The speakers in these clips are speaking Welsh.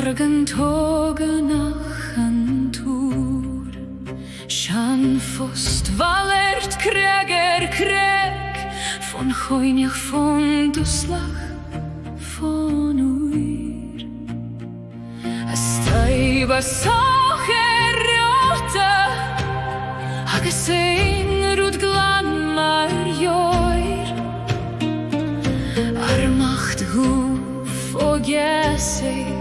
morgentogen nach en tur. Shan fost valert kreger kreg von hoinich von duslach von uir. Staiba sacher rota agus rud glan mar joir. Macht huf og gesig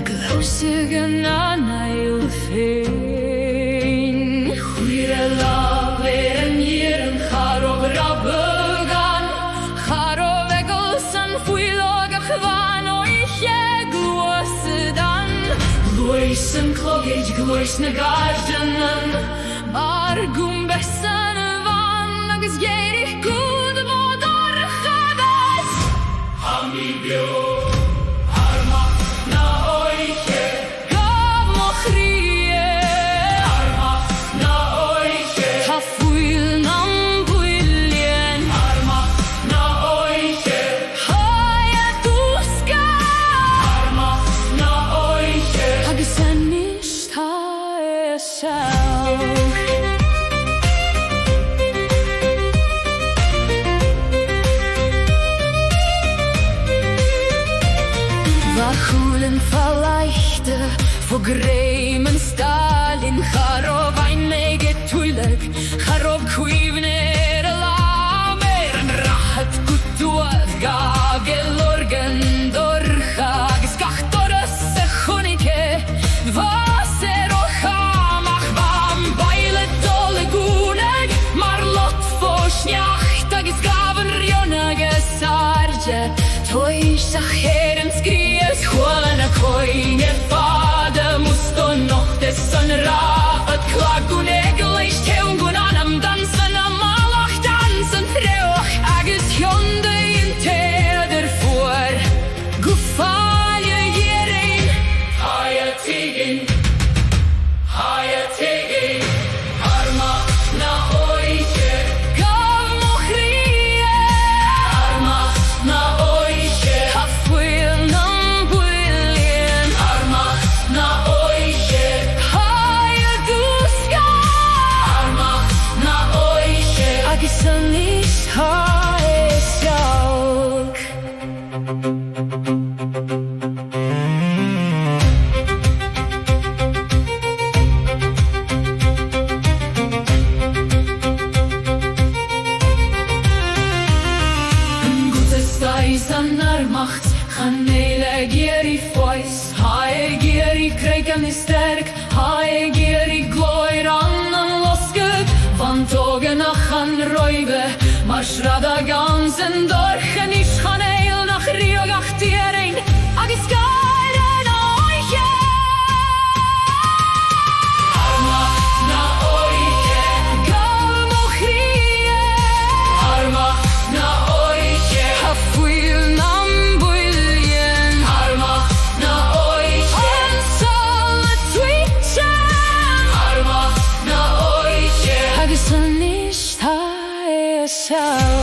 Glausigen an eil fein. Huire lav jiren charov rabbegan Charov egelsan fuilog achvan o ich glosedan Gloisen klogig gloisne gardenan Mar gumbesan van agus geirich gud bodar chadas Hami bio Hulen verleichte vor Gremen Stalin Charov ein mege tuileg Charov kuivner lamer Rahat kutuat gagelorgen dorchag Skachtoras chunike Vaser och chamach Vam beile dole guneg Marlot forsnjachtag Skaven rjonage sarge Toishach heren skries Juana koine fade Musto noch des son raat Klagun egleist heungun anam dansen Am alach dansen freuch Agus hjonde in teder for Gufalje jerein Haja tigin Arma na oike Gav mochrie Arma na oike Hafuil nam builien Arma na oike Haja duska Arma na oike Agisan is hae sjalk Macht Chanele geri fois Hae geri kreken is sterk Hae geri gloir annan loske Van togen nach an roive Marshrada gansen dorchen is Chaneil nach riog achtieren Agis garen oiche Arma na oiche Gav mochrie Arma na oiche Hafuil na so